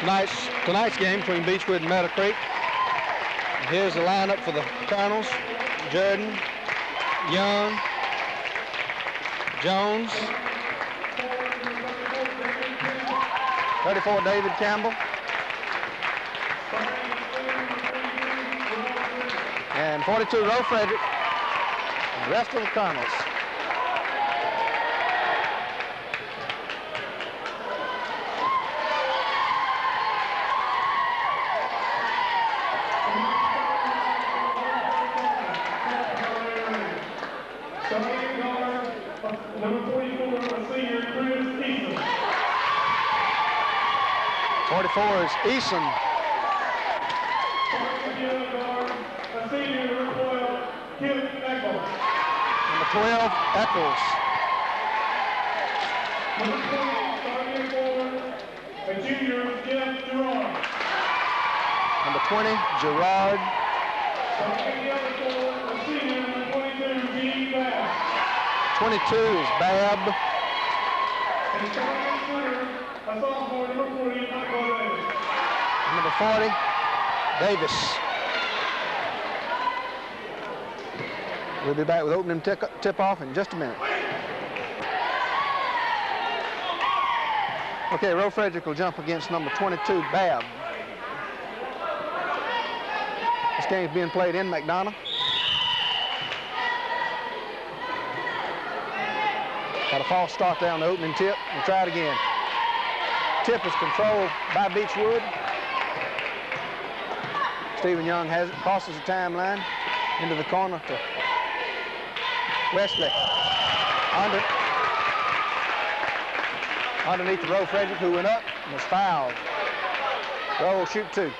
Tonight's game between Beechwood and Meadow Creek. And here's the lineup for the Colonels: Jordan, Young, Jones, 34 David Campbell, and 42 Roe Frederick, and the rest of the Colonels. Is Eason. Number 12, Eccles. Number 20, Gerard. 22 is Babb. Number 40, Davis. We'll be back with opening tip-off in just a minute. Okay, Roe Frederick will jump against number 22, Babb. This game's being played in McDonough. Got a false start there on the opening tip. We'll try it again. Tip is controlled by Beechwood. Stephen Young has it, crosses the timeline into the corner to Wesley. Underneath the Roe Frederick, who went up and was fouled. Roe will shoot 2.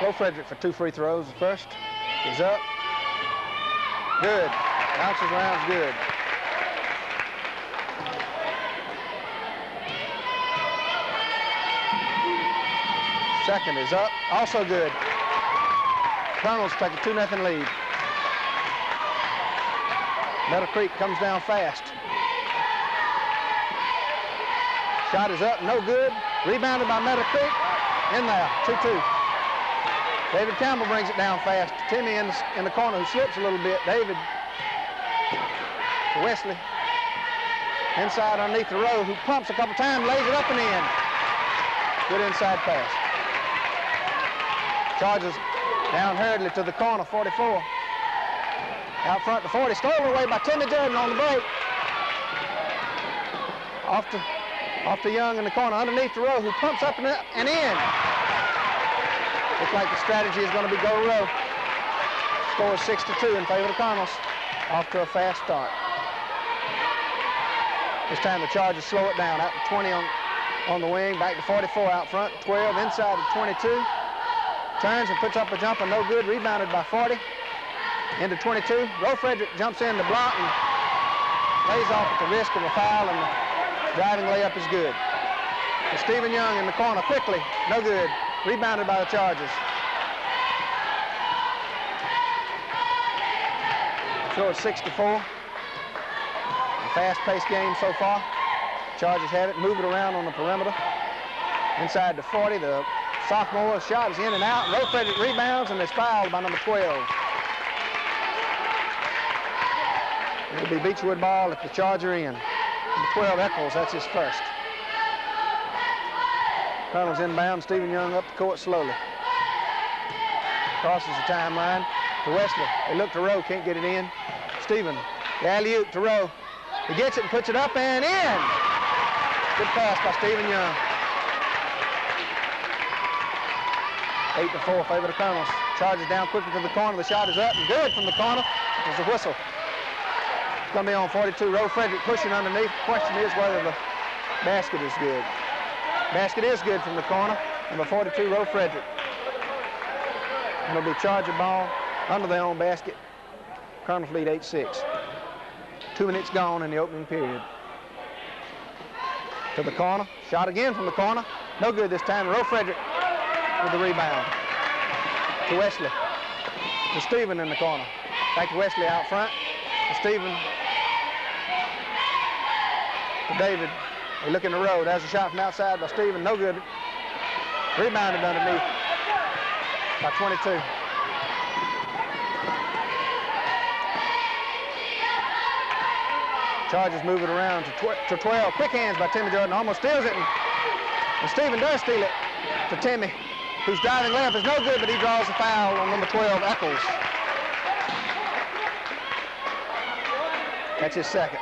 Roe Frederick for 2 free throws. The first is up. Good. Bounces around, good. Second is up, also good. Colonels take a 2-0 lead. Meadow Creek comes down fast. Shot is up, no good. Rebounded by Meadow Creek. In there, 2-2. David Campbell brings it down fast. Timmy in the corner who slips a little bit. David to Wesley. Inside underneath the Roe, who pumps a couple times, lays it up and in. Good inside pass. Charges down hurriedly to the corner, 44. Out front to 40, stolen away by Timmy Jordan on the break. Off to Young in the corner, underneath the Roe, who pumps up and in. Looks like the strategy is going to be go Roe. Score is 6-2 in favor of the Colonels. Off to a fast start. This time the Chargers slow it down. Out to 20 on the wing. Back to 44 out front. 12 inside to 22. Turns and puts up a jumper. No good. Rebounded by 40. Into 22. Roe Frederick jumps in to block and lays off at the risk of a foul, and the driving layup is good. And Stephen Young in the corner quickly. No good. Rebounded by the Chargers. Score is 6-4. A fast-paced game so far. Chargers have it. Move it around on the perimeter. Inside to 40. The sophomore shot is in and out. Roe Frederick rebounds and is fouled by number 12. It'll be Beechwood ball at the Charger end. Number 12, Eccles, that's his first. Colonels inbound, Stephen Young up the court slowly. Crosses the timeline to Wesley. They look to Roe, can't get it in. Stephen, the alley-oop to Roe. He gets it and puts it up and in. Good pass by Stephen Young. 8-4, favor the Colonels. Charges down quickly to the corner. The shot is up and good from the corner. There's a whistle. It's going to be on 42. Roe Frederick pushing underneath. The question is whether the basket is good. Basket is good from the corner. Number 42, Roe Frederick. It'll be Charger ball under their own basket. Colonels lead 8-6. 2 minutes gone in the opening period. To the corner. Shot again from the corner. No good this time. Roe Frederick with the rebound. To Wesley. To Stephen in the corner. Back to Wesley out front. To Stephen. To David. They look in the road. There's a shot from outside by Stephen. No good. Rebounded underneath by 22. Chargers move it around to 12. Quick hands by Timmy Jordan. Almost steals it. And Stephen does steal it to Timmy, who's driving left. Is no good, but he draws a foul on number 12, Eccles. That's his second.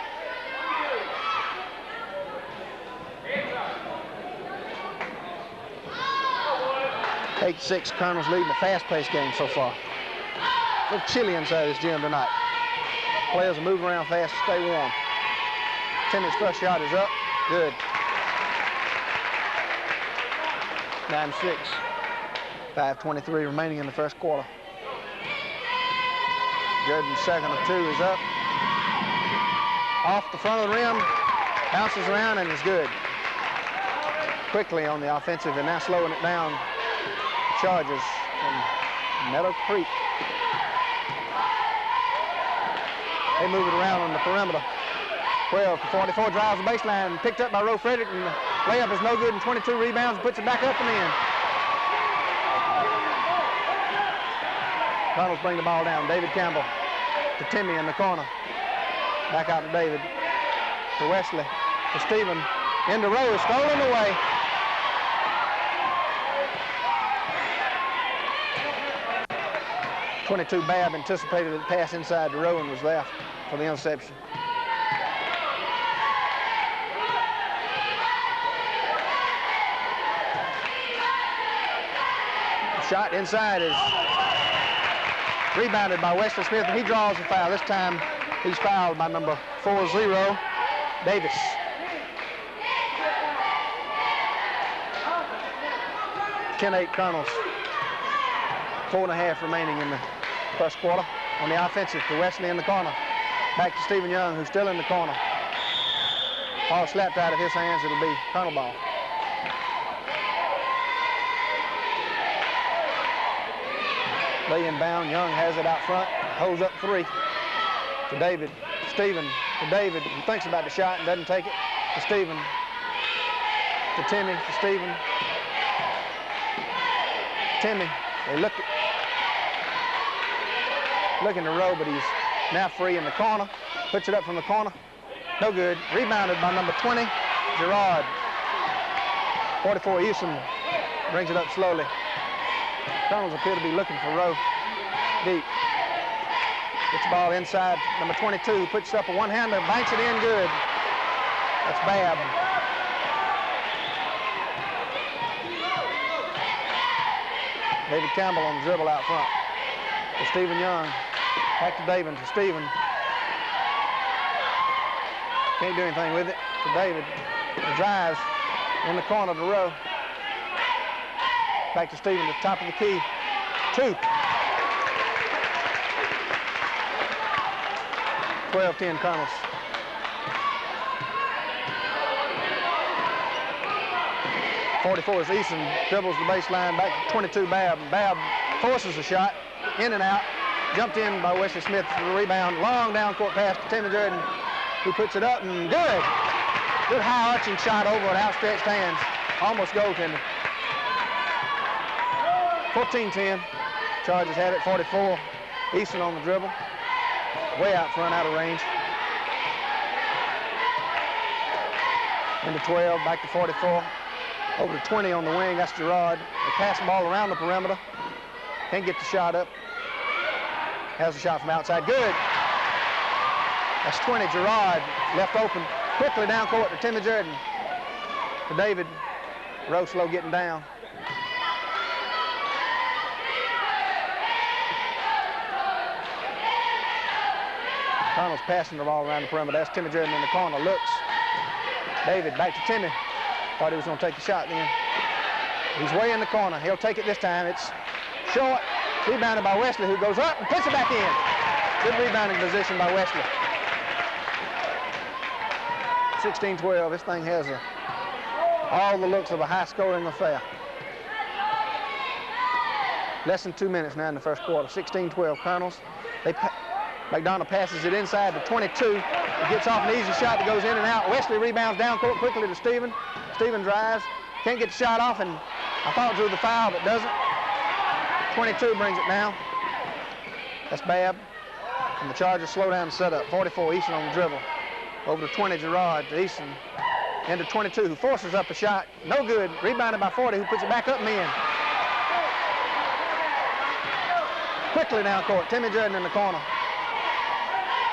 Eight 6, Colonel's leading a fast-paced game so far. A little chilly inside this gym tonight. Players are moving around fast to stay warm. Timmy's first shot is up. Good. 9-6. 5:23 remaining in the first quarter. Jordan's second of 2 is up. Off the front of the rim. Bounces around and is good. Quickly on the offensive and now slowing it down. Chargers from Meadow Creek. They move it around on the perimeter. 12 to 44, drives the baseline, picked up by Roe Frederick, and the layup is no good, and 22 rebounds, and puts it back up and in. Cardinals bring the ball down. David Campbell to Timmy in the corner. Back out to David. To Wesley. To Stephen. Into Roe, stolen away. .22 Babb anticipated the pass inside to Roe and was left for the interception. The shot inside is rebounded by Wesley Smith, and he draws a foul. This time he's fouled by number 40, Davis. .10-8 Colonels. 4.5 remaining in the first quarter. On the offensive to Wesley in the corner. Back to Stephen Young, who's still in the corner. Ball slapped out of his hands. It'll be Colonel ball. Lay inbound. Young has it out front. Holds up 3 to David. Stephen to David. He thinks about the shot and doesn't take it. To Stephen. To Timmy. To Stephen. Timmy. They looking to Roe, but he's now free in the corner. Puts it up from the corner. No good. Rebounded by number 20, Gerard. 44, Houston brings it up slowly. Colonels appear to be looking for Roe deep. Gets the ball inside. Number 22 puts up a one-hander, banks it in good. That's Babb. David Campbell on the dribble out front. To Stephen Young. Back to David. To Stephen. Can't do anything with it. To David. He drives in the corner to Roe. Back to Stephen, to the top of the key. 2. 12-10 Colonels. .44 is Easton, dribbles the baseline, back to 22 Babb. Babb forces a shot, in and out. Jumped in by Wesley Smith for the rebound. Long down court pass to Timmy Jordan, who puts it up, and good. Good high arching shot over with outstretched hands. Almost goaltender. 14-10. Chargers had it. 44. Easton on the dribble. Way out front, out of range. Into 12, back to 44. Over to 20 on the wing, that's Gerard. They pass the ball around the perimeter. Can't get the shot up. Has a shot from outside, good. That's 20, Gerard, left open. Quickly down court to Timmy Jordan. To David. Roe slow getting down. Connell's passing the ball around the perimeter. That's Timmy Jordan in the corner, looks. David back to Timmy. Thought he was going to take the shot then. He's way in the corner. He'll take it this time. It's short. Rebounded by Wesley, who goes up and puts it back in. Good rebounding position by Wesley. 16-12. This thing has all the looks of a high-scoring affair. Less than 2 minutes now in the first quarter. 16-12 Colonels. McDonough passes it inside to 22. He gets off an easy shot that goes in and out. Wesley rebounds down court quickly to Stephen. Stephen drives. Can't get the shot off, and I thought it was the foul, but doesn't. 22 brings it down. That's Babb. And the Chargers slow down the setup. 44 Easton on the dribble. Over to 20 Gerard to Easton. Into 22 who forces up a shot. No good. Rebounded by 40 who puts it back up and in. Quickly down court. Timmy Jordan in the corner.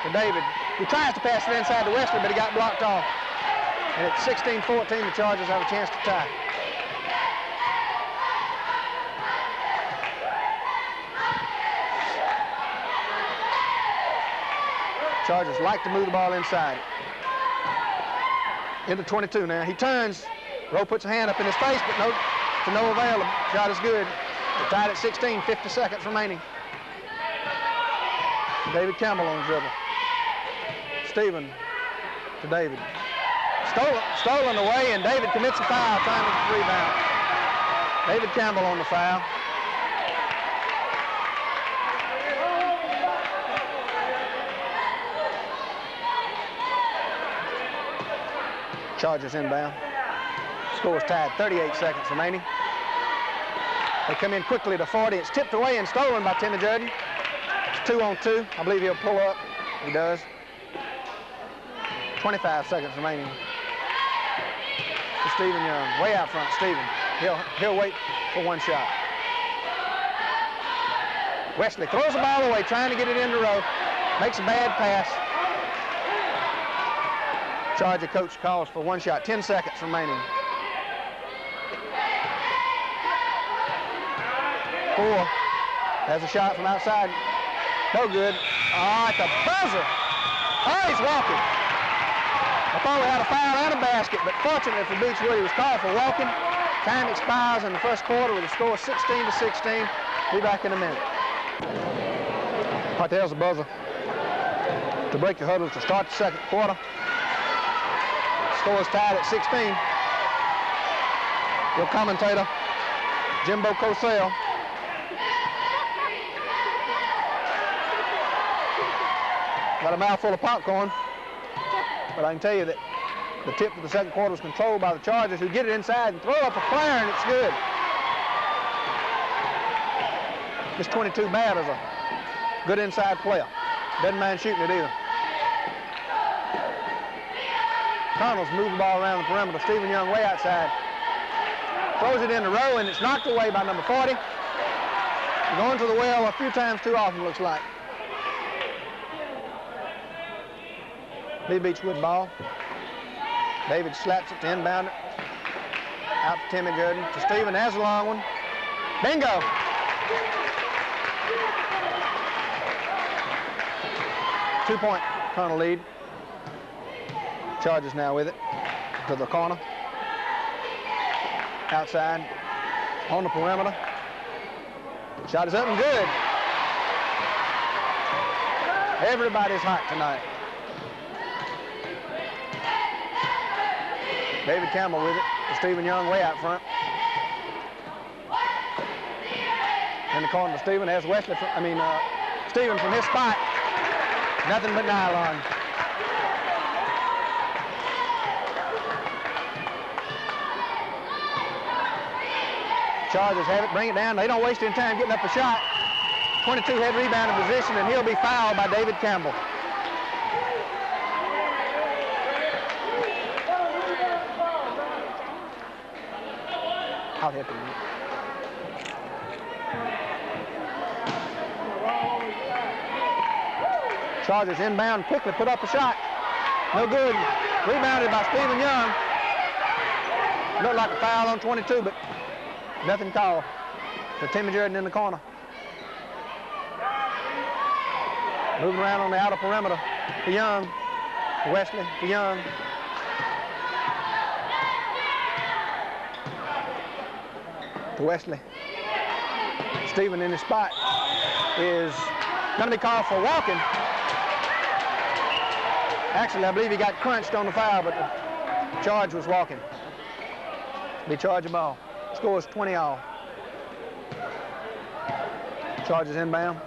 To David, who tries to pass it inside to Wesley, but he got blocked off. And at 16-14, the Chargers have a chance to tie. Chargers like to move the ball inside. Into 22 now. He turns. Rowe puts a hand up in his face, but to no avail. The shot is good. They're tied at 16, 50 seconds remaining. David Campbell on the dribble. Stephen to David. Stolen away, and David commits a foul trying to rebound. David Campbell on the foul. Chargers inbound. Score is tied, 38 seconds remaining. They come in quickly to 40. It's tipped away and stolen by Timmy Jordan. It's 2-on-2. I believe he'll pull up. He does. 25 seconds remaining. To Stephen Young, way out front. Stephen. He'll wait for one shot. Wesley throws the ball away, trying to get it into Rowe. Makes a bad pass. Charger coach calls for one shot. 10 seconds remaining. 4 has a shot from outside. No good. At the buzzer. Oh, he's walking. I thought we had a foul and a basket, but fortunately for Beechwood, he was called for walking. Time expires in the first quarter with a score of 16-16. Be back in a minute. All right, there's the buzzer to break the huddle to start the second quarter. Score is tied at 16. Your commentator, Jimbo Cosell. Got a mouthful of popcorn, but I can tell you that the tip of the second quarter is controlled by the Chargers, who get it inside and throw up a flare, and it's good. This 22 Babb is a good inside player. Doesn't mind shooting it either. Connells move the ball around the perimeter. Stephen Young way outside. Throws it in the row, and it's knocked away by number 40. Going to the well a few times too often, looks like. Beechwood ball. David slaps it to inbound it. Out to Timmy Jordan. To Stephen, has a long one. Bingo! Two-point Colonel lead. Chargers now with it. To the corner. Outside. On the perimeter. Shot is up and good. Everybody's hot tonight. David Campbell with it. To Stephen Young way out front. In the corner to Stephen. Has Wesley Stephen from his spot. Nothing but nylon. Chargers have it, bring it down. They don't waste any time getting up a shot. 22 head rebound in position, and he'll be fouled by David Campbell. I'll hit him. Chargers inbound, quickly put up a shot. No good. Rebounded by Stephen Young. Looked like a foul on 22, but nothing called. To Timmy Jordan in the corner. Moving around on the outer perimeter. To Young. To Wesley. To Young. To Wesley. Stephen in his spot is going to be called for walking. Actually, I believe he got crunched on the foul, but the charge was walking. Be charge a ball. Score is 20 all. Charges inbound.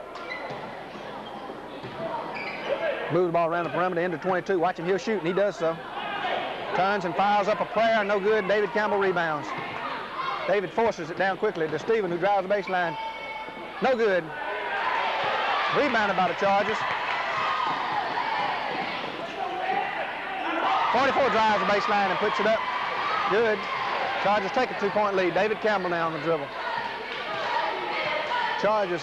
Move the ball around the perimeter into 22. Watch him, he'll shoot, and he does so. Turns and fires up a prayer, no good. David Campbell rebounds. David forces it down quickly to Stephen, who drives the baseline. No good. Rebounded by the Chargers. 44 drives the baseline and puts it up. Good. Chargers take a 2-point lead. David Campbell now on the dribble. Chargers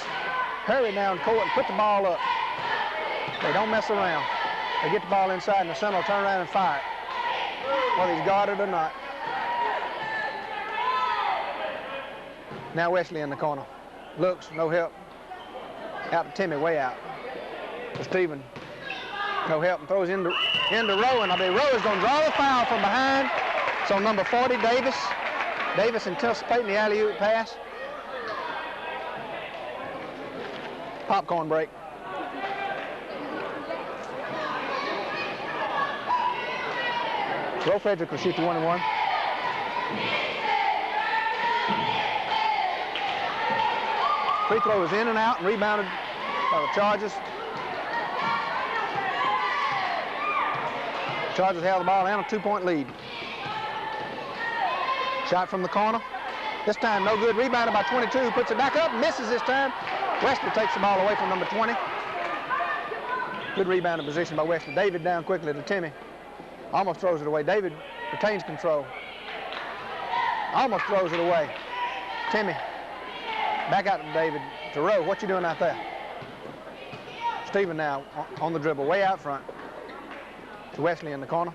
hurry down court and put the ball up. They don't mess around. They get the ball inside and the center will turn around and fire it, whether he's guarded or not. Now Wesley in the corner. Looks, no help. Out to Timmy, way out. To Stephen. No help, and throws into Rowe, and I believe Rowe is going to draw the foul from behind. So number 40, Davis. Davis anticipating the alley-oop pass. Popcorn break. Rowe Frederick will shoot the 1-and-1. Free throw is in and out and rebounded by the Chargers. Chargers have the ball and a 2-point lead. Shot from the corner. This time no good. Rebounded by 22. Puts it back up. Misses this time. Wesley takes the ball away from number 20. Good rebounding position by Wesley. David down quickly to Timmy. Almost throws it away. David retains control. Almost throws it away. Timmy. Back out to David. To Rowe. What you doing out there? Stephen now on the dribble. Way out front. To Wesley in the corner.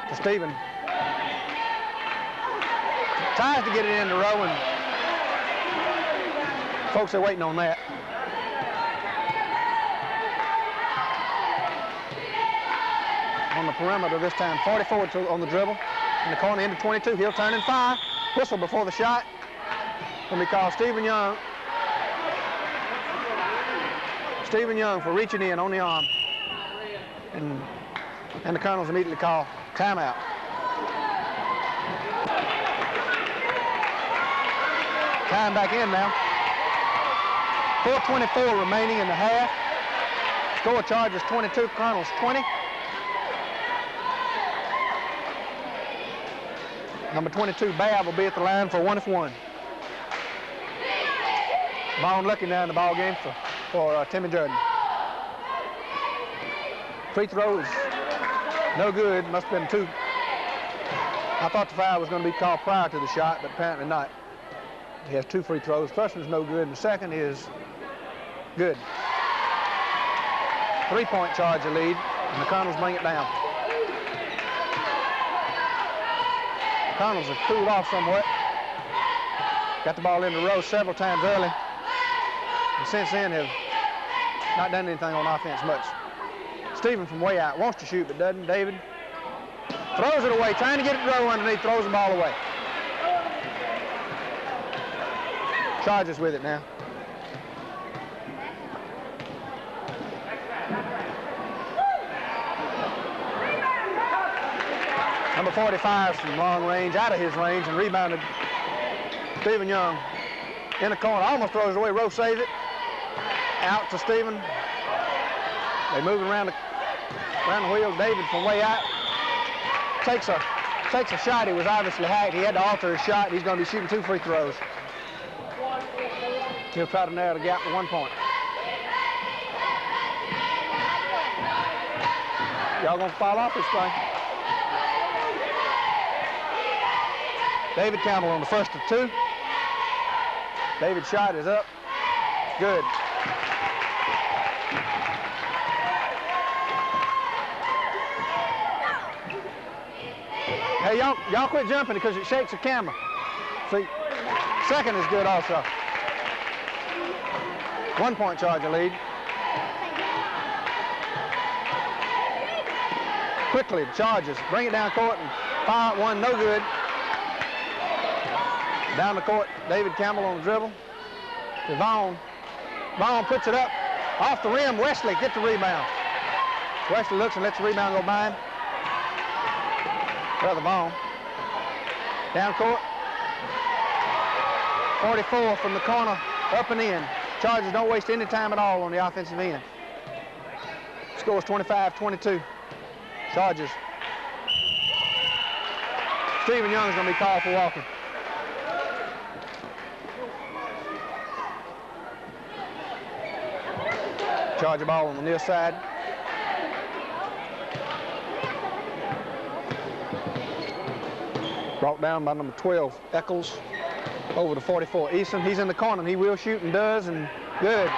To Stephen. Tries to get it into Rowe, and folks are waiting on that. On the perimeter this time, 44 on the dribble. In the corner into 22. He'll turn and fire. Whistle before the shot. Going to be called Stephen Young. Stephen Young for reaching in on the arm. And the Colonels immediately call timeout. Time back in now. 4:24 remaining in the half. Score Chargers 22, Colonels 20. Number 22, Babb, will be at the line for 1-1. Vaughn Lucky now in the ball game for Timmy Jordan. Free throws. No good, must have been 2. I thought the foul was going to be called prior to the shot, but apparently not. He has 2 free throws. First one's no good, and the second is good. 3-point Charger lead, and the Colonels bring it down. The Colonels have cooled off somewhat. Got the ball into Rowe several times early, and since then have not done anything on offense much. Stephen from way out wants to shoot, but doesn't. David throws it away, trying to get it Rowe underneath, throws the ball away. Chargers with it now. Number 45 from long range, out of his range, and rebounded. Stephen Young in the corner, almost throws it away. Rowe saves it. Out to Stephen. They move around the wheel. David from way out takes a shot. He was obviously hacked. He had to alter his shot. He's going to be shooting 2 free throws. He'll try to narrow the gap to 1 point. Y'all gonna fall off this thing. David Campbell on the first of 2. David's shot is up. Good. Hey, y'all quit jumping because it shakes the camera. See, second is good also. 1-point Charger lead. Quickly, the Chargers bring it down court and fire at 1, no good. Down the court, David Campbell on the dribble. To Vaughn. Vaughn puts it up. Off the rim, Wesley gets the rebound. Wesley looks and lets the rebound go by him. Brother Vaughn. Down court. 44 from the corner, up and in. Chargers don't waste any time at all on the offensive end. Score is 25-22. Chargers. Stephen Young's going to be called for walking. Charger ball on the near side. Brought down by number 12, Eccles. Over to 44, Eason. He's in the corner, and he will shoot and does, and good.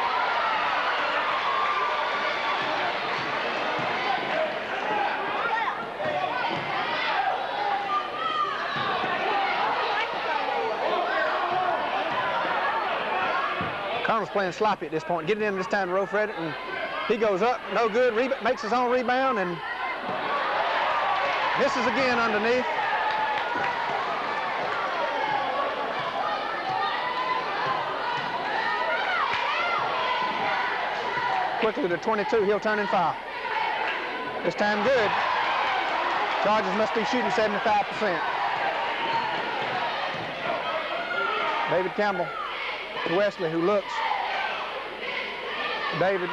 Connell's playing sloppy at this point. Getting in this time to Rowe Frederick, and he goes up, no good, makes his own rebound, and misses again underneath. Quickly to 22, he'll turn and foul. This time good. Chargers must be shooting 75%. David Campbell to Wesley, who looks. David.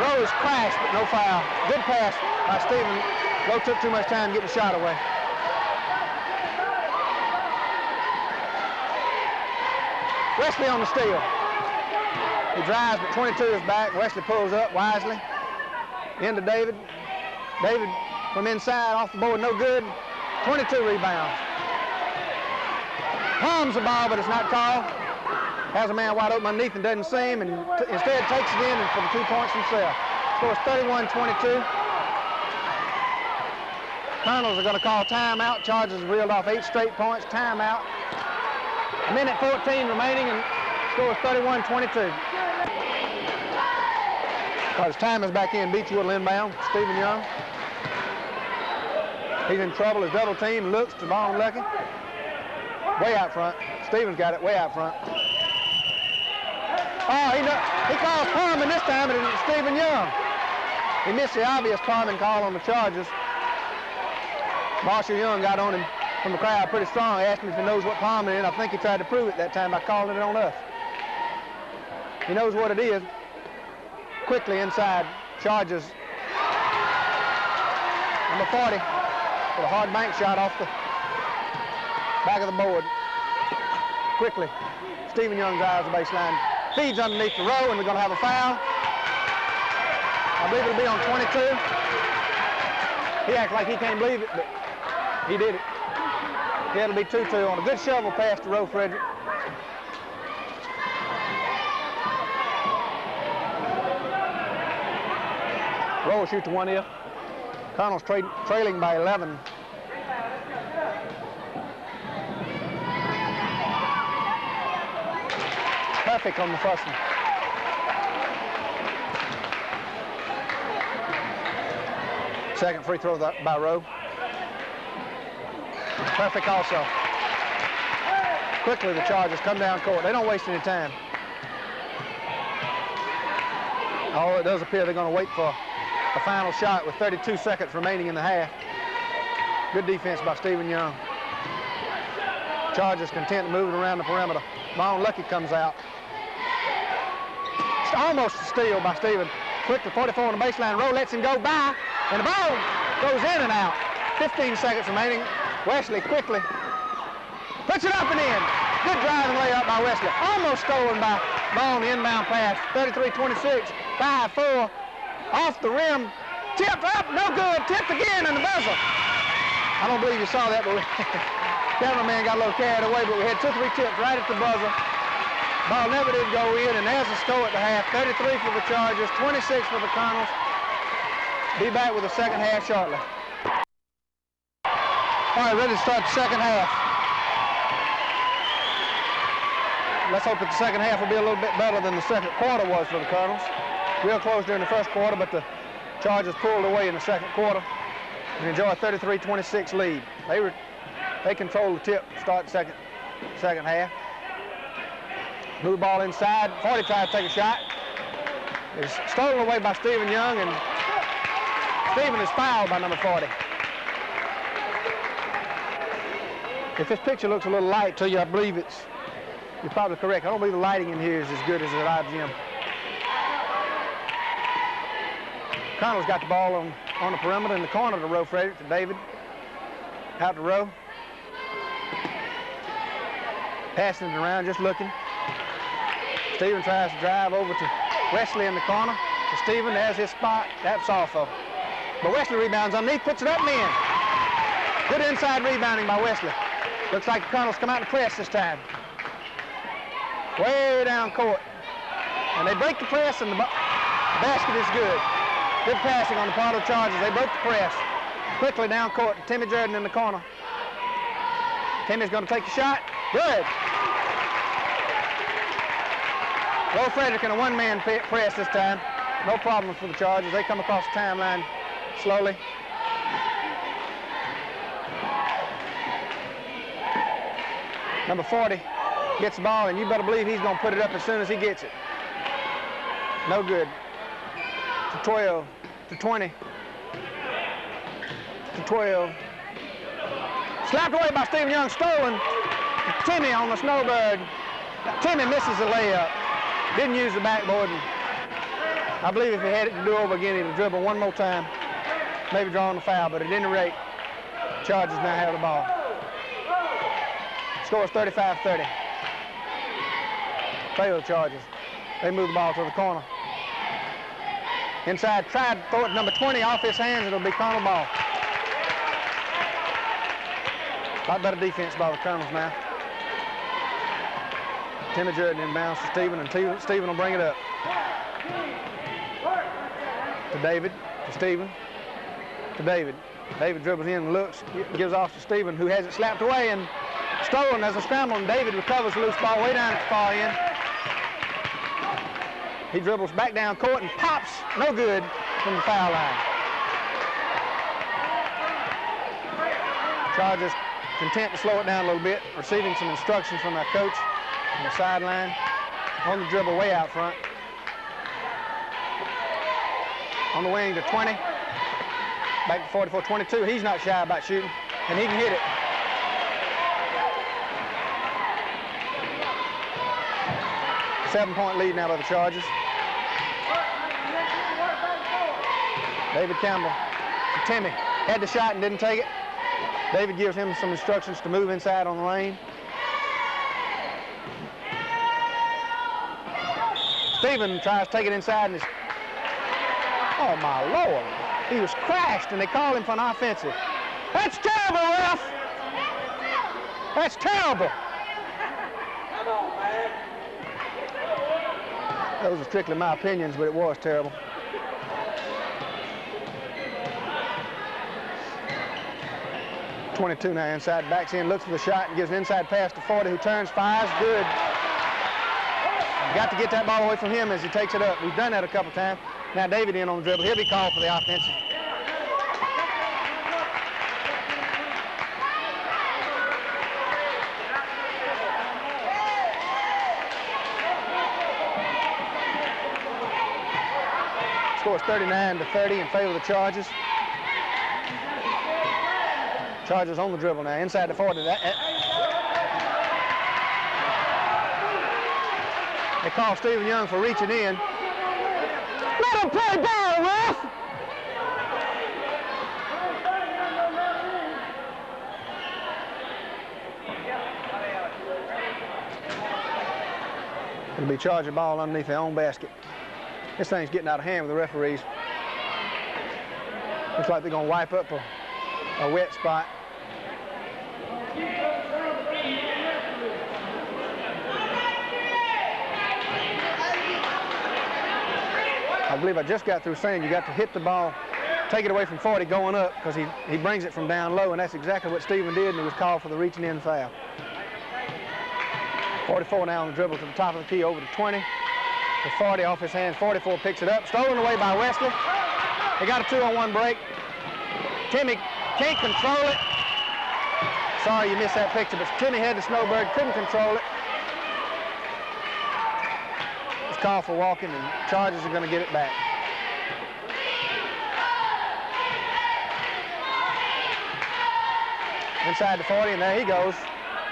Rose crashed, but no foul. Good pass by Stephen. Lowe took too much time getting the shot away. Wesley on the steal. He drives, but 22 is back. Wesley pulls up wisely. Into David. David from inside, off the board, no good. 22 rebounds. Palms the ball, but it's not called. Has a man wide open underneath and doesn't see him, and instead takes it in and for the 2 points himself. Scores 31-22. Colonels are going to call timeout. Chargers have reeled off 8 straight points. Timeout. A minute 14 remaining, and scores 31-22. His time is back in. Beechwood will inbound. Stephen Young. He's in trouble. His double team looks to Vaughn Lucky. Way out front. Stephen's got it way out front. Oh, he calls Parman this time, but it's Stephen Young. He missed the obvious Parman call on the Chargers. Marshall Young got on him from the crowd pretty strong, asked him if he knows what Parman is. I think he tried to prove it that time by calling it on us. He knows what it is. Quickly inside, Chargers. Number 40 with a hard bank shot off the back of the board. Quickly, Stephen Young drives the baseline, feeds underneath the row, and we're going to have a foul. I believe it'll be on 22. He acts like he can't believe it, but he did it. Yeah, it'll be 2-2 on a good shovel pass to Rowe Frederick. Rowe will shoot to one here. Connell's trailing by 11. Perfect on the first one. Second free throw by Rowe. Perfect also. Quickly the Chargers come down court. They don't waste any time. Oh, it does appear they're going to wait for a final shot with 32 seconds remaining in the half. Good defense by Stephen Young. Chargers content moving around the perimeter. Vaughn Lucky comes out. It's almost a steal by Stephen. Quick to 44 on the baseline. Rowe lets him go by, and the ball goes in and out. 15 seconds remaining. Wesley quickly puts it up and in. Good driving layup by Wesley. Almost stolen by Vaughn, the inbound pass. 33-26, 5-4. Off the rim, tipped up, no good, tipped again in the buzzer. I don't believe you saw that, but cameraman got a little carried away, but we had 2 or 3 tips right at the buzzer. Ball never did go in, and there's the score at the half. 33 for the Chargers, 26 for the Colonels. Be back with the second half shortly. All right, ready to start the second half. Let's hope that the second half will be a little bit better than the second quarter was for the Colonels. Real close during the first quarter, but the Chargers pulled away in the second quarter and enjoy a 33-26 lead. They control the tip to start the second half. Move the ball inside. 40 tries to take a shot. It's stolen away by Stephen Young, and Stephen is fouled by number 40. If this picture looks a little light to you, I believe you're probably correct. I don't believe the lighting in here is as good as at our gym. Connell's got the ball on the perimeter in the corner to Rowe Frederick, to David. Out to Rowe. Passing it around, just looking. Stephen tries to drive over to Wesley in the corner. To Stephen, there's his spot. That's awful. But Wesley rebounds underneath, puts it up and in. Good inside rebounding by Wesley. Looks like the Connells come out to press this time. Way down court. And they break the press, and the basket is good. Good passing on the part of the Chargers. They broke the press. Quickly down court. Timmy Jordan in the corner. Timmy's going to take the shot. Good. Rowe Frederick in a one-man press this time. No problem for the Chargers. They come across the timeline slowly. Number 40 gets the ball, and you better believe he's going to put it up as soon as he gets it. No good. To 12, to 20, to 12. Slapped away by Stephen Young, stolen. Timmy on the snowbird. Timmy misses the layup. Didn't use the backboard. I believe if he had it to do over again, he would dribble one more time, maybe drawing the foul, but at any rate, Chargers now have the ball. Score is 35-30. Fail the Chargers. They move the ball to the corner. Inside, tried to throw it number 20 off his hands. It'll be Connell ball. A lot better defense by the Colonels now. Timmy Jordan inbounds to Stephen, and Stephen will bring it up. To David, to Stephen, to David. David dribbles in and looks, gives off to Stephen, who has it slapped away and stolen as a scramble, and David recovers the loose ball way down at the far end. He dribbles back down court and pops, no good, from the foul line. Chargers content to slow it down a little bit, receiving some instructions from our coach on the sideline. On the dribble way out front. On the wing to 20. Back to 44-22. He's not shy about shooting, and he can hit it. Seven-point lead now by the Chargers. David Campbell to Timmy. Had the shot and didn't take it. David gives him some instructions to move inside on the lane. Stephen tries to take it inside, and oh my Lord. He was crashed, and they call him for an offensive. That's terrible, ref! That's terrible! Come on, man. Those are strictly my opinions, but it was terrible. .22 now inside, backs in, looks for the shot, and gives an inside pass to 40, who turns, fires, good. Got to get that ball away from him as he takes it up. We've done that a couple times. Now David in on the dribble. He'll be called for the offensive. Score is 39-30 in favor of the Chargers. Chargers on the dribble now, inside the 40. They call Stephen Young for reaching in. Let him play ball, ref! It'll be Charger ball underneath their own basket. This thing's getting out of hand with the referees. Looks like they're going to wipe up a wet spot. I believe I just got through saying you got to hit the ball, take it away from 40 going up, because he brings it from down low, and that's exactly what Stephen did, and he was called for the reaching in foul. 44 now on the dribble to the top of the key, over to 20. To 40 off his hands, 44 picks it up, stolen away by Wesley. They got a 2-on-1 break. Timmy can't control it. Sorry you missed that picture, but Timmy had the snowbird, couldn't control it. Call for walking, and Chargers are going to get it back. inside the 40, and there he goes.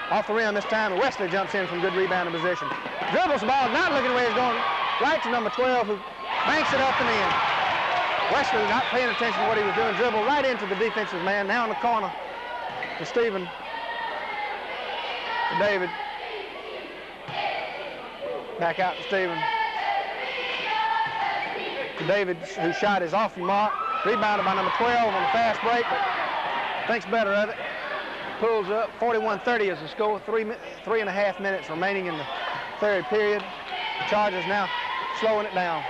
Off the rim this time, and Wesley jumps in from good rebounding position. Dribbles the ball, not looking where he's going, right to number 12, who banks it up and in. Wesley not paying attention to what he was doing, dribble right into the defensive man, now in the corner to Stephen, to David. Back out to Stephen. To David, whose shot is off the mark. Rebounded by number 12 on the fast break, but thinks better of it. Pulls up. 41-30 is the score. 3.5 minutes remaining in the third period. Chargers now slowing it down.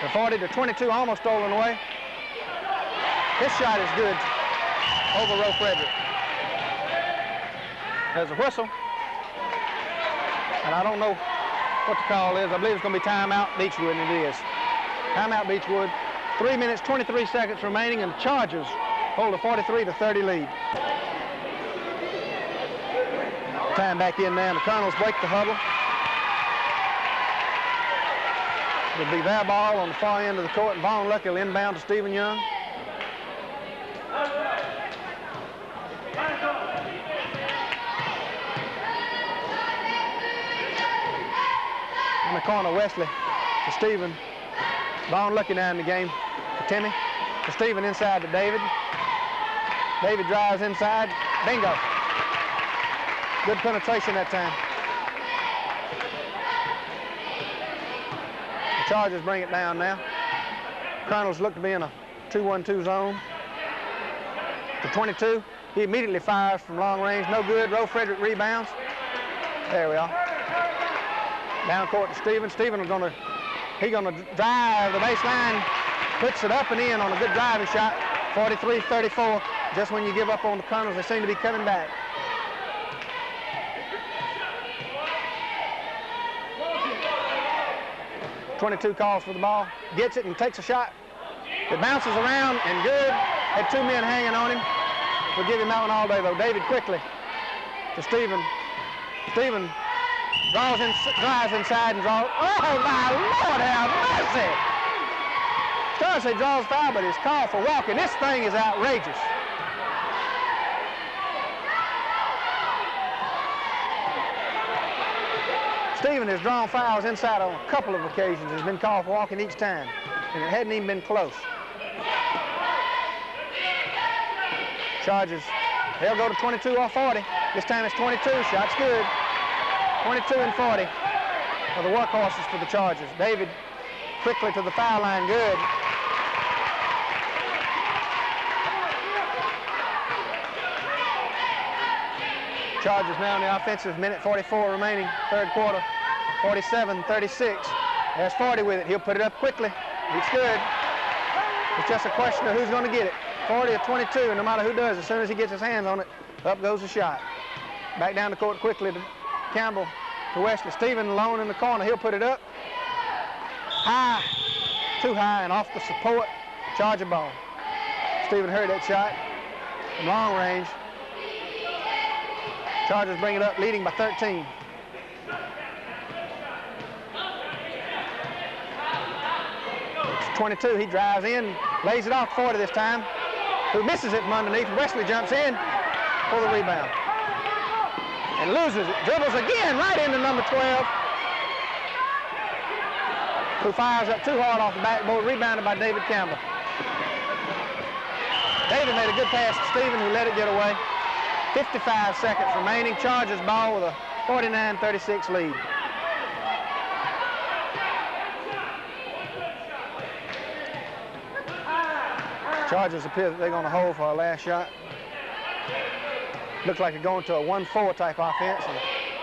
The 40-22, almost stolen away. His shot is good over Roe Frederick. There's a whistle. And I don't know what the call is. I believe it's going to be timeout Beechwood, and it is. Timeout Beechwood. 3 minutes, 23 seconds remaining, and the Chargers hold a 43-30 lead. Time back in now. The Colonels break the huddle. It'll be their ball on the far end of the court, and Vaughn Lucky will inbound to Stephen Young. In the corner, Wesley to Stephen. Vaughn Lucky now in the game to Timmy. To Stephen inside to David. David drives inside. Bingo. Good penetration that time. The Chargers bring it down now. Colonels look to be in a 2-1-2 zone. To 22. He immediately fires from long range. No good. Roe Frederick rebounds. There we are. Down court to Stephen. Stephen is gonna drive the baseline, puts it up and in on a good driving shot. 43-34. Just when you give up on the Colonels, they seem to be coming back. .22 calls for the ball, gets it and takes a shot. It bounces around and good. Had two men hanging on him. We'll give him that one all day though. David quickly to Stephen. Stephen drives inside and draws. Oh my Lord, have mercy! Starts say draws foul, but it's called for walking. This thing is outrageous. Stephen has drawn fouls inside on a couple of occasions. He's been called for walking each time, and it hadn't even been close. Chargers, they'll go to 22 or 40. This time it's 22, shot's good. 22 and 40 are the workhorses for the Chargers. David quickly to the foul line, good. Chargers now in the offensive, minute 44 remaining, third quarter, 47-36. There's 40 with it, he'll put it up quickly. It's good. It's just a question of who's going to get it. 40 or 22, and no matter who does, as soon as he gets his hands on it, up goes the shot. Back down the court quickly to Campbell, to Wesley. Stephen alone in the corner, he'll put it up. High, too high, and off the support, Charger ball. Stephen heard that shot from long range. Chargers bring it up, leading by 13. It's 22, he drives in, lays it off 40 this time. Who misses it from underneath, Wesley jumps in for the rebound. And loses it, dribbles again right into number 12. Who fires up too hard off the backboard, rebounded by David Campbell. David made a good pass to Stephen, who let it get away. 55 seconds remaining. Chargers ball with a 49-36 lead. Chargers appear that they're going to hold for our last shot. Looks like they're going to a 1-4 type offense. And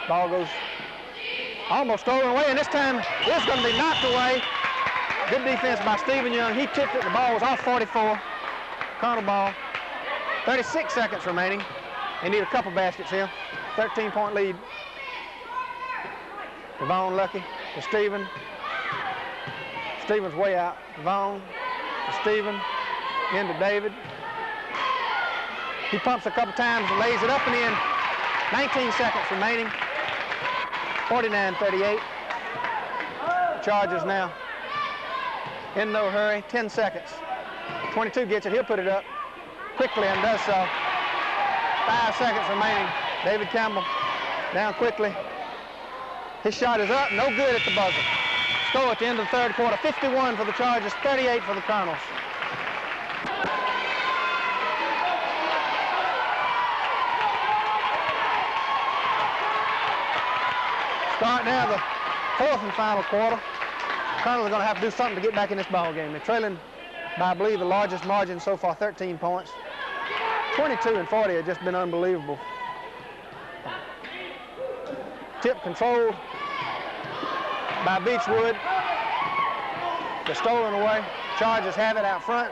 ball goes almost stolen away, and this time it's going to be knocked away. Good defense by Stephen Young. He tipped it. The ball was off 44. Colonel ball. 36 seconds remaining. They need a couple baskets here. 13-point lead. Vaughn Lucky to Stephen. Stephen's way out. Vaughn to Stephen. Into David. He pumps a couple times and lays it up and in. 19 seconds remaining. 49-38. Chargers now in no hurry. 10 seconds. 22 gets it. He'll put it up. quickly and does so. 5 seconds remaining. David Campbell down quickly. His shot is up, no good at the buzzer. Score at the end of the third quarter, 51 for the Chargers, 38 for the Colonels. Start now the fourth and final quarter. Colonels are going to have to do something to get back in this ball game. They're trailing by, I believe, the largest margin so far, 13 points. 22 and 40 have just been unbelievable. Tip controlled by Beechwood. They're stolen away. Chargers have it out front.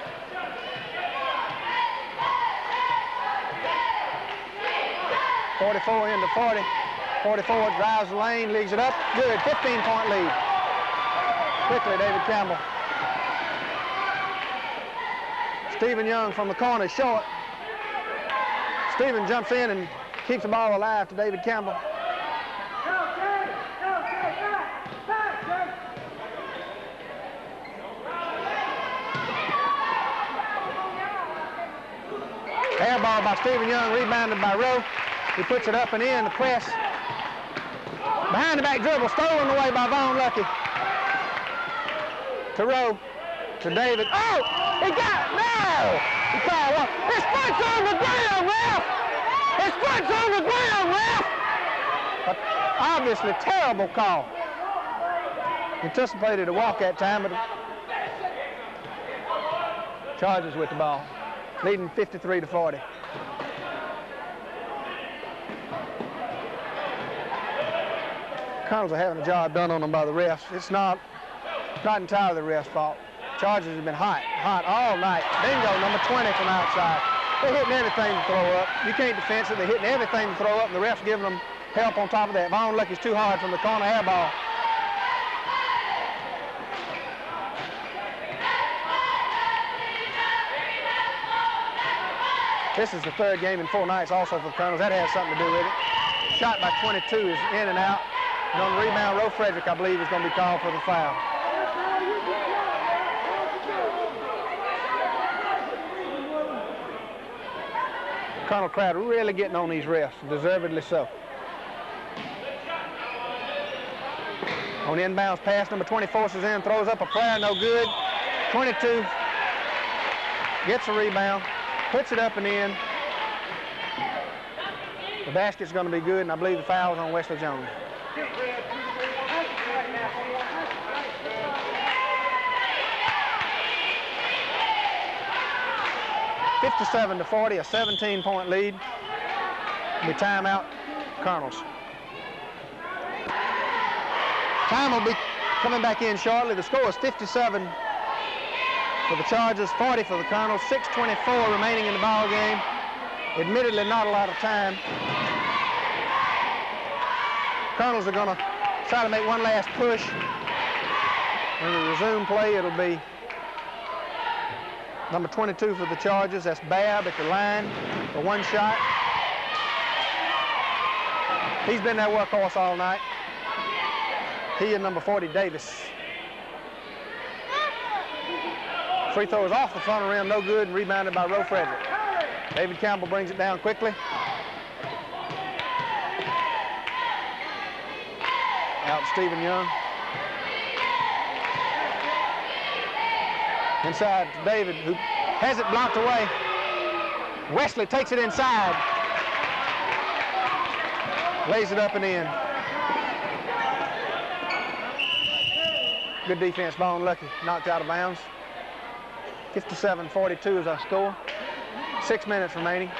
.44 into 40. 44 drives the lane, leaves it up. Good, 15-point lead. Quickly, David Campbell. Stephen Young from the corner, short. Stephen jumps in and keeps the ball alive to David Campbell. Air ball by Stephen Young, rebounded by Rowe. He puts it up and in, the press. Behind the back dribble, stolen away by Vaughn Lucky. To Rowe, to David. Oh, he got it, no! He called up. His foot's on the ground, ref! His foot's on the ground, ref! Obviously terrible call. Anticipated a walk that time, but Chargers with the ball, leading 53 to 40. Colonels are having a job done on them by the refs. It's not entirely the refs' fault. Chargers have been hot all night. Bingo, number 20 from outside. They're hitting everything to throw up. You can't defend it. They're hitting everything to throw up, and the refs giving them help on top of that. Vaughn Lucky's too hard from the corner, air ball. This is the third game in 4 nights also for the Colonels. That has something to do with it. Shot by 22 is in and out. And on the rebound, Roe Frederick, I believe, is going to be called for the foul. Colonel crowd really getting on these refs, deservedly so. On the inbounds pass, number 20 forces in, throws up a prayer, no good. 22 gets a rebound, puts it up and in. The basket's going to be good, and I believe the foul's on Wesley Jones. .57 to 40, a 17-point lead. The timeout, Colonels. Time will be coming back in shortly. The score is 57 for the Chargers, 40 for the Colonels. 6:24 remaining in the ball game. Admittedly, not a lot of time. Colonels are going to try to make one last push. When we resume play, it'll be number 22 for the Chargers. That's Babb at the line for one shot. He's been their workhorse all night. He and number 40, Davis. Free throw is off the front of the rim, no good, and rebounded by Roe Frederick. David Campbell brings it down quickly. Out Stephen Young. Inside to David, who has it blocked away. Wesley takes it inside. Lays it up and in. Good defense, Vaughn Lucky, knocked out of bounds. 57-42 is our score. 6 minutes remaining.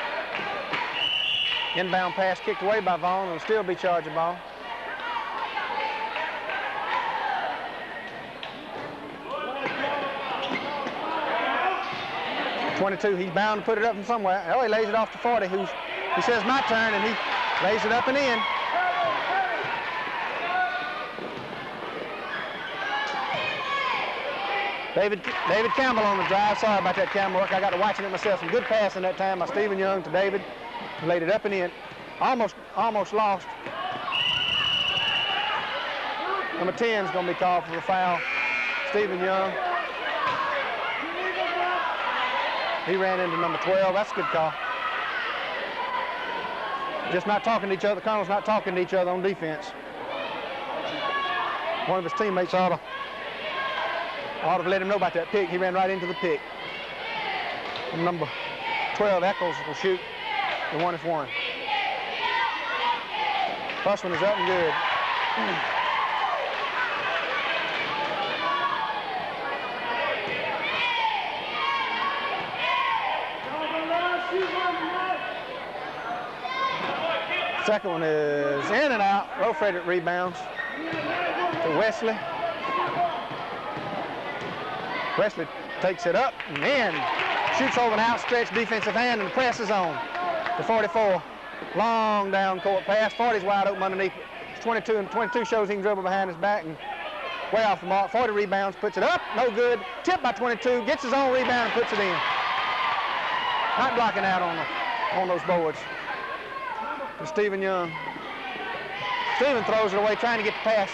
Inbound pass kicked away by Vaughn. It'll still be Charger ball. .22, he's bound to put it up from somewhere. Oh, he lays it off to 40, he says, my turn, and he lays it up and in. David Campbell on the drive. Sorry about that camera work. I got to watching it myself. Some good passing that time by Stephen Young to David. He laid it up and in. Almost lost. Number 10 is going to be called for the foul. Stephen Young. He ran into number 12. That's a good call. Just not talking to each other. The Colonel's not talking to each other on defense. One of his teammates ought to have let him know about that pick. He ran right into the pick. And number 12, Eccles, will shoot the one if one. First one is up and good. Second one is in and out. Roe Frederick rebounds to Wesley. Wesley takes it up and in. Shoots over an outstretched defensive hand and the press is on to 44. Long down court pass. 40's wide open underneath. It's 22 and 22 shows he can dribble behind his back and way off the mark. 40 rebounds, puts it up, no good. Tipped by 22, gets his own rebound and puts it in. Not blocking out on those boards. And Stephen Young. Stephen throws it away, trying to get the pass.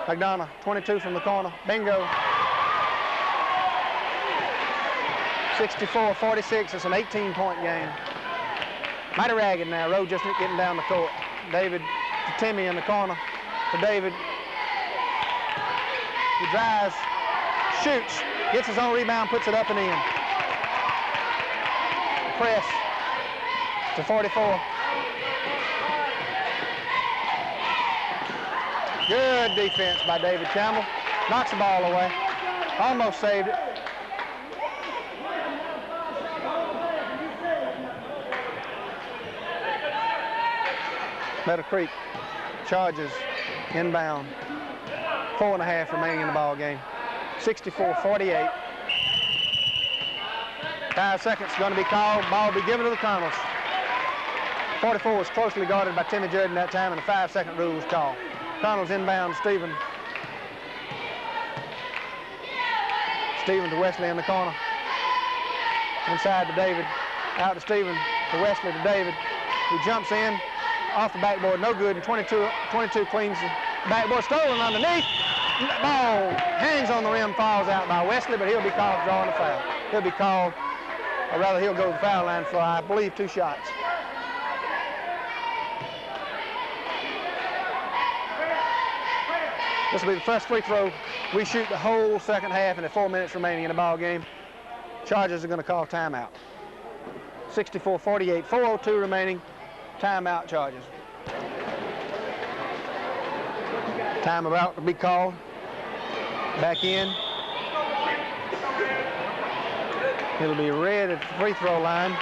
McDonough, 22 from the corner. Bingo. 64-46. It's an 18-point game. Mighty ragged now. Rowe just getting down the court. David to Timmy in the corner. To David. He drives, shoots, gets his own rebound, puts it up and in. Press to 44. Good defense by David Campbell. Knocks the ball away. Almost saved it. Meadow Creek charges inbound. 4.5 remaining in the ball game. 64-48. 5 seconds going to be called. Ball will be given to the Colonels. 44 was closely guarded by Timmy Jordan that time, and a 5-second rule was called. Colonels inbound. Stephen to Wesley in the corner. Inside to David. Out to Stephen. To Wesley to David. He jumps in. Off the backboard, no good, and 22 cleans the backboard, stolen underneath. Ball hangs on the rim, falls out by Wesley, but he'll be called for drawing a foul. He'll be called, or rather he'll go to the foul line for, I believe, 2 shots. This will be the first free throw. We shoot the whole second half, and at 4 minutes remaining in the ball game. Chargers are going to call timeout. 64-48, 4:02 remaining. Timeout Chargers. Time about to be called. Back in. It'll be red at the free throw line.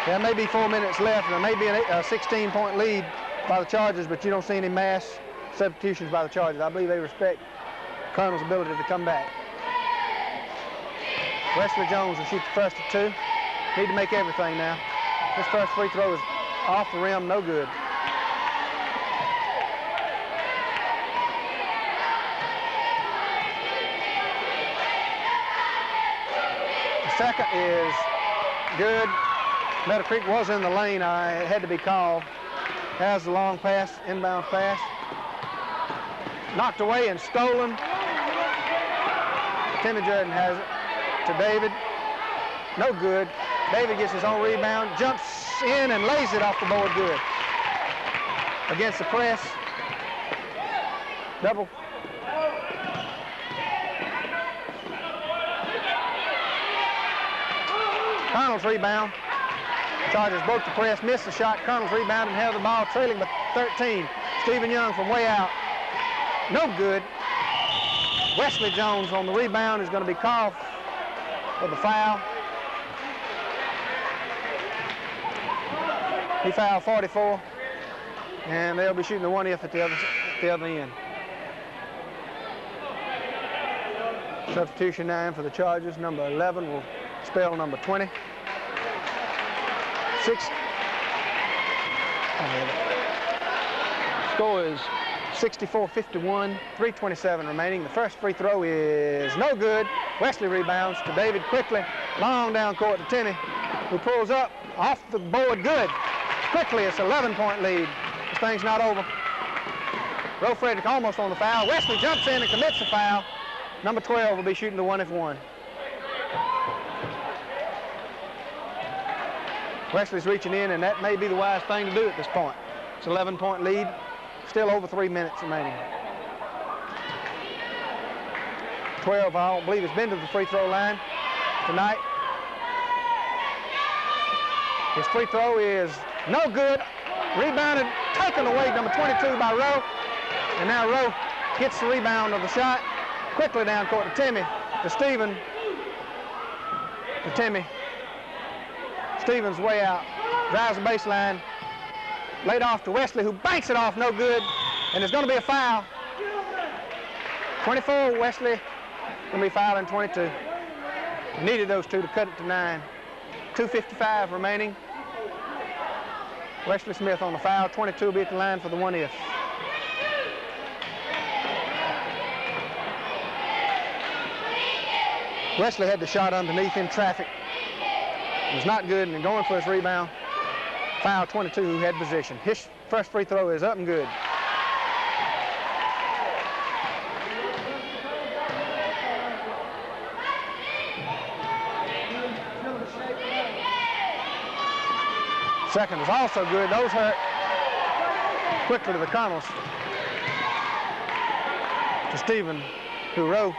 There may be 4 minutes left. There may be a 16-point lead by the Chargers, but you don't see any mass substitutions by the Chargers. I believe they respect Colonel's ability to come back. Wesley Jones will shoot the first of 2. Need to make everything now. This first free throw is off the rim, no good. The second is good. Meadow Creek was in the lane. It had to be called. Has the long pass, inbound pass. Knocked away and stolen. Timmy Jordan has it to David. No good. David gets his own rebound, jumps in and lays it off the board good. Against the press. Double. Colonel's rebound. Chargers broke the press, missed the shot. Colonel's rebound and held the ball trailing by 13. Stephen Young from way out. No good. Wesley Jones on the rebound is going to be called for the foul. He fouled 44, and they'll be shooting the 1-if at the other end. Substitution now in for the Chargers. Number 11 will spell number 20. Score is 64-51, 3:27 remaining. The first free throw is no good. Wesley rebounds to David quickly. Long down court to Timmy, who pulls up off the board good. Quickly, it's an 11-point lead. This thing's not over. Roe Frederick almost on the foul. Wesley jumps in and commits the foul. Number 12 will be shooting the 1-if-1. Wesley's reaching in, and that may be the wise thing to do at this point. It's an 11-point lead. Still over 3 minutes remaining. 12, I don't believe, has been to the free throw line tonight. His free throw is no good. Rebounded, taken away, number 22 by Rowe. And now Rowe gets the rebound of the shot. Quickly down court to Timmy, to Stephen, to Timmy. Stevens way out, drives the baseline, laid off to Wesley, who banks it off, no good, and there's going to be a foul. 24, Wesley, going to be fouling 22. Needed those two to cut it to 9. 2:55 remaining. Wesley Smith on the foul, 22 will be at the line for the 1-if. Wesley had the shot underneath in traffic. It was not good, and going for his rebound. Foul 22, who had position. His first free throw is up and good. Second is also good. Those hurt. Quickly to the Colonels. To Stephen, who Rowe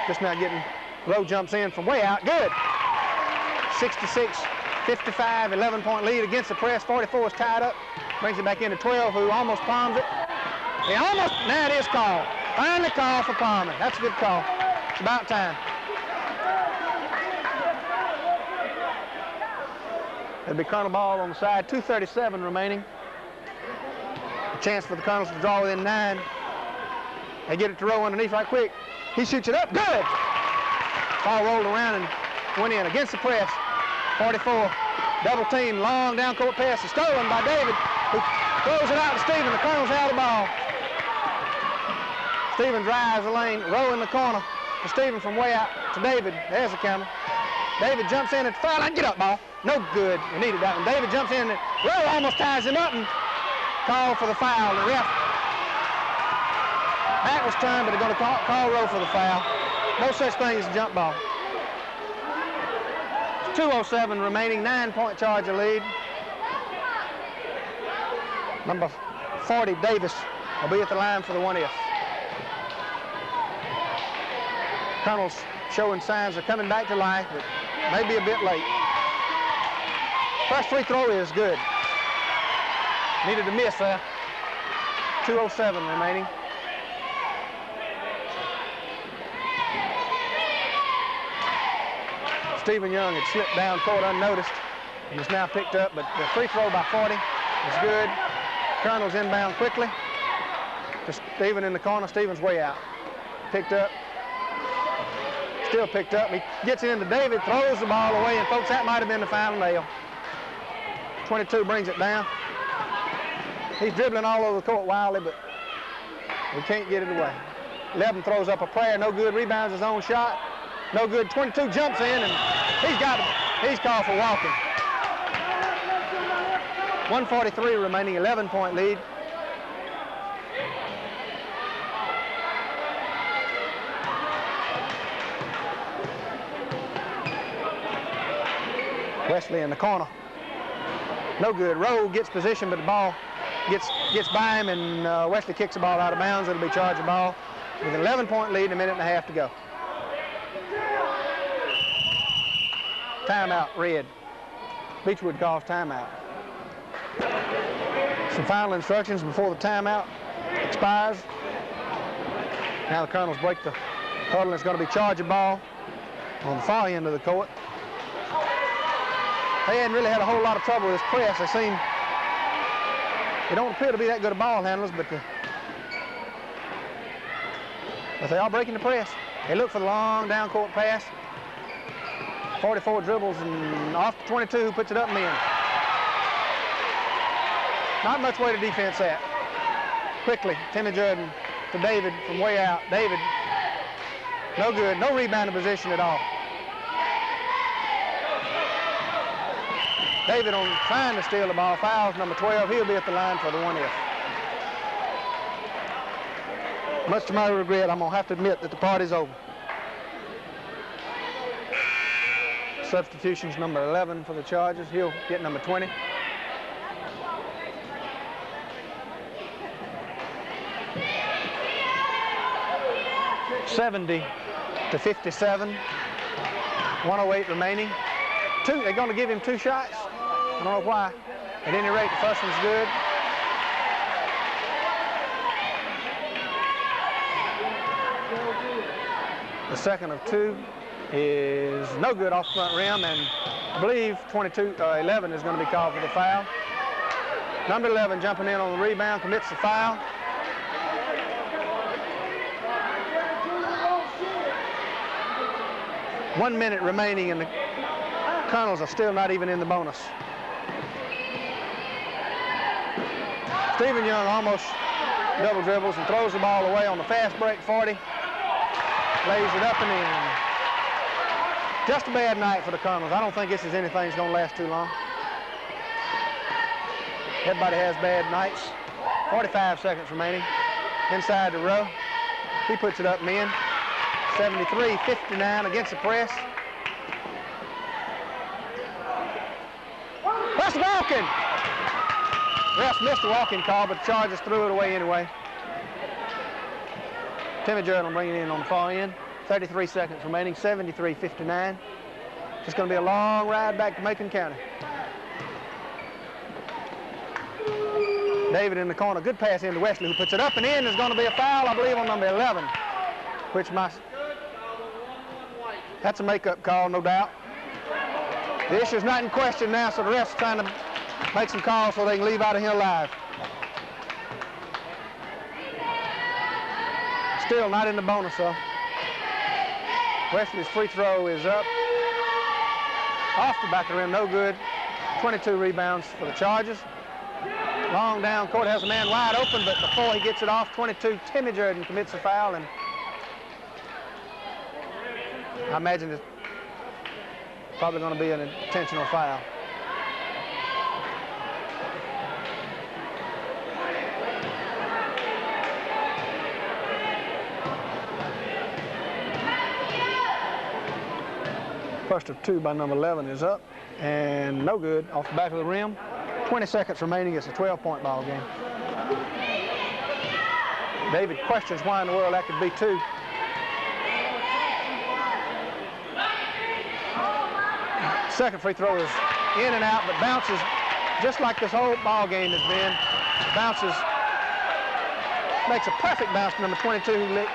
just now getting. Rowe jumps in from way out. Good. 66-55, 11-point lead against the press. 44 is tied up. Brings it back into 12, who almost palms it. He almost, now it is called. Finally called for palming. That's a good call. It's about time. It'll be Colonel ball on the side. 2:37 remaining. A chance for the Colonels to draw within 9. They get it to Rowe underneath right quick. He shoots it up. Good. Ball rolled around and went in against the press. 44. Double team. Long down court pass is stolen by David, who throws it out to Stephen. The Colonel's out of the ball. Stephen drives the lane. Rowe in the corner. To Stephen from way out to David. There's the camera. David jumps in and foul. Get up, ball. No good. You needed that one. David jumps in and Rowe almost ties him up and called for the foul. The ref. Back was turned, but they're going to call Rowe for the foul. No such thing as a jump ball. 2:07 remaining, 9-point Charger lead. Number 40, Davis, will be at the line for the 1-if. Colonels showing signs of coming back to life, but maybe a bit late. First free throw is good. Needed to miss there. 2:07 remaining. Stephen Young had slipped down court unnoticed and is now picked up, but the free throw by 40 is good. Colonel's inbound quickly to Stephen in the corner. Stephen's way out. Picked up. Still picked up. He gets it into David, throws the ball away, and folks, that might have been the final nail. 22 brings it down. He's dribbling all over the court wildly, but we can't get it away. 11 throws up a prayer, no good. Rebounds his own shot. No good. 22 jumps in, and he's called for walking. 1:43 remaining, 11-point lead. Wesley in the corner. No good. Rowe gets position, but the ball gets by him, and Wesley kicks the ball out of bounds. It'll be Charger ball with an 11-point lead and a minute and a half to go. Timeout, red. Beechwood calls timeout. Some final instructions before the timeout expires. Now the Colonels break the huddle. It's going to be Charger ball on the far end of the court. They hadn't really had a whole lot of trouble with this press. They don't appear to be that good of ball handlers, but they are breaking the press. They look for the long down court pass. 44 dribbles and off to 22, who puts it up and in. Not much way to defense that. Quickly, Timmy Jordan to David from way out. David, no good, no rebounding position at all. David on trying to steal the ball, fouls number 12. He'll be at the line for the 1-if. Much to my regret, I'm going to have to admit that the party's over. Substitutions number 11 for the Chargers. He'll get number 20. (70-57). 1:08 remaining. They're going to give him 2 shots. I don't know why. At any rate, the first one's good. The second of 2 is no good off the front rim, and I believe 11 is going to be called for the foul. Number 11 jumping in on the rebound, commits the foul. One minute remaining, and the Colonels are still not even in the bonus. Stephen Young almost double dribbles and throws the ball away on the fast break 40. Lays it up and in. Just a bad night for the Colonels. I don't think this is anything that's going to last too long. Everybody has bad nights. 45 seconds remaining. Inside the row. He puts it up and in. 73-59 against the press. That's walking. Refs missed the walking call, but the Chargers threw it away anyway. Timmy Jordan bringing it in on the far end. 33 seconds remaining, 73-59. Just going to be a long ride back to Macon County. David in the corner, good pass into Wesley, who puts it up and in. There's going to be a foul, I believe, on number 11, which that's a makeup call, no doubt. The issue's not in question now, so the refs are trying to make some calls so they can leave out of here alive. Still not in the bonus, though. Wesley's free throw is up. Off the back of the rim, no good. 22 rebounds for the Chargers. Long down court, has a man wide open, but before he gets it off, 22, Timmy Jordan commits a foul, and I imagine it's probably going to be an intentional foul. First of 2 by number 11 is up, and no good, off the back of the rim. 20 seconds remaining, it's a 12-point ball game. David questions why in the world that could be 2. Second free throw is in and out, but bounces just like this whole ball game has been. Bounces, makes a perfect bounce to number 22, who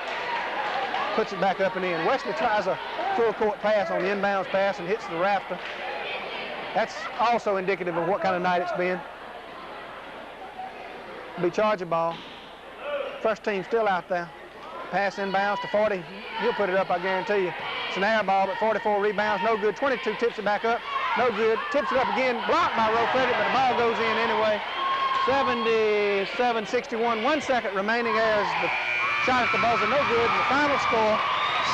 puts it back up and in. Wesley tries a full court pass on the inbounds pass and hits the rafter. That's also indicative of what kind of night it's been. It'll be Charger ball. First team still out there. Pass inbounds to 40. He'll put it up, I guarantee you. It's an air ball, but 44 rebounds, no good. 22 tips it back up, no good. Tips it up again, blocked by Roe Frederick, but the ball goes in anyway. 77-61, 1 second remaining as the shot at the buzzer, no good. And the final score,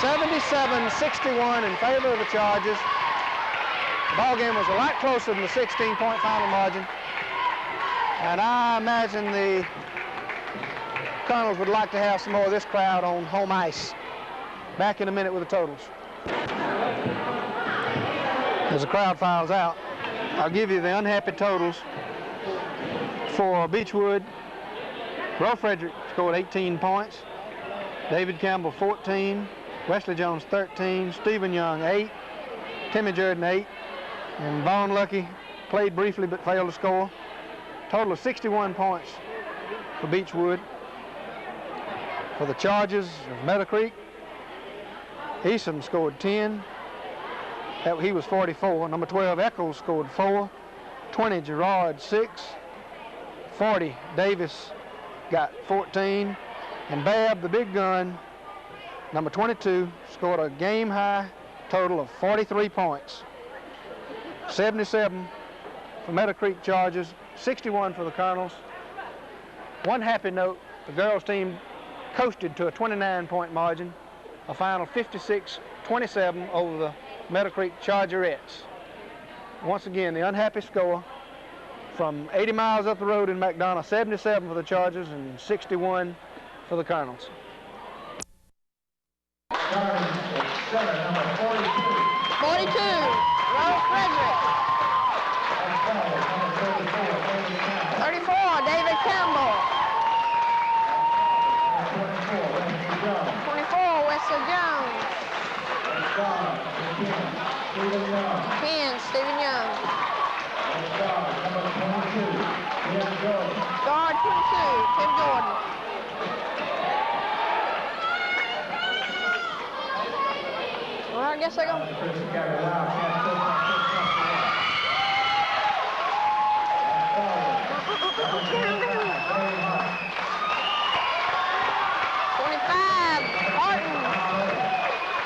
77-61 in favor of the Chargers. The ball game was a lot closer than the 16-point final margin. And I imagine the Colonels would like to have some more of this crowd on home ice. Back in a minute with the totals. As the crowd files out, I'll give you the unhappy totals for Beechwood. Roe Frederick scored 18 points. David Campbell 14. Wesley Jones 13. Stephen Young 8. Timmy Jordan 8. And Vaughn Lucky played briefly but failed to score. Total of 61 points for Beechwood. For the Chargers of Meadow Creek, Eason scored 10. He was 44. Number 12, Eccles scored 4. 20, Gerard 6. 40, Davis got 14. And Babb, the big gun, number 22, scored a game-high total of 43 points. 77 for Meadow Creek Chargers, 61 for the Colonels. One happy note, the girls team coasted to a 29-point margin, a final 56-27 over the Meadow Creek Chargerettes. Once again, the unhappy score from 80 miles up the road in McDonough, 77 for the Chargers and 61 for the Colonels. 42, Roe Frederick. 34, David Campbell. 24, Wesley Jones. 10, Stephen Young. Guard 22, Tim Jordan. Well, I guess I go. 25, Martin.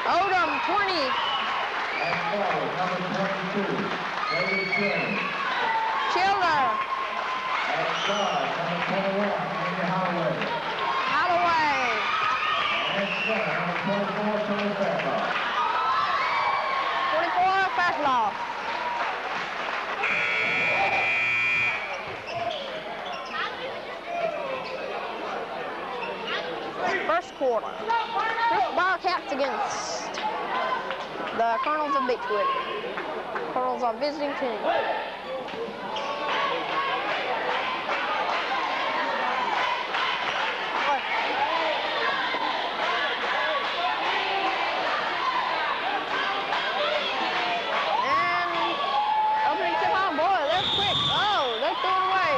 Odom 20. Chiller. Holloway. 24, Fashloff. First quarter. Wildcats against the Colonels of Beechwood. Colonels are visiting team. And opening tip on, boy, they're quick. Oh, they threw it away.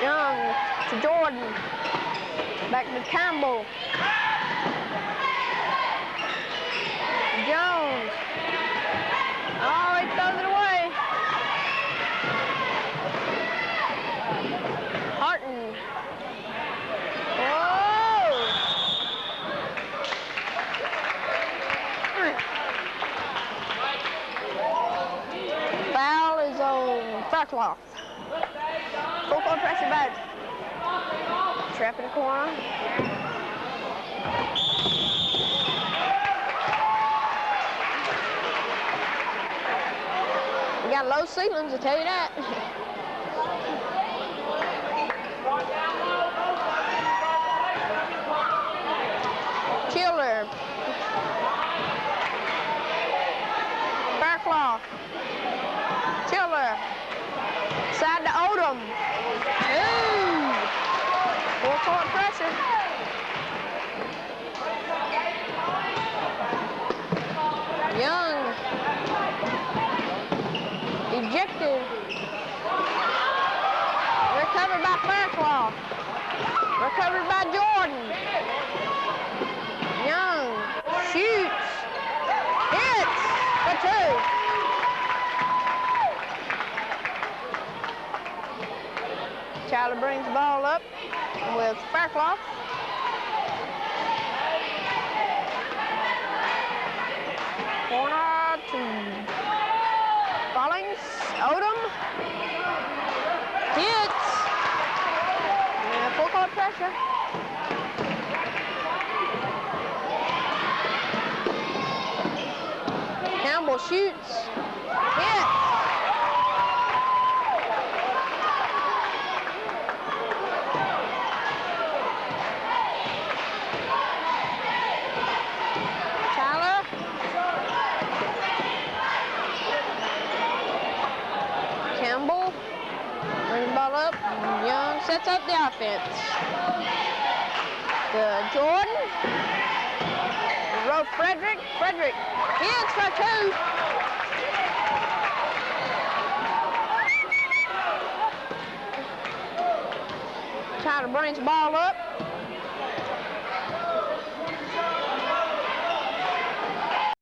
Young to Jordan. Back to Campbell. Jones. Oh, he throws it away. Harton. Whoa! Foul is on Faircloth. Full court pressure back. Trap in the corner. We got low ceilings, I'll tell you that. Chiller. Faircloth. Chiller. Side to Odom. Ooh. Full court pressure. Young. Ejected. Recovered by Faircloth. Recovered by Jordan. Young shoots. Hits for two. Tyler brings the ball up with Faircloth. Corner to Fallings. Odom. Hits. And full court pressure. Campbell shoots. Hits. Campbell brings the ball up. Young sets up the offense. To Jordan. Roe Frederick. Frederick hits for two. Tyler brings the ball up.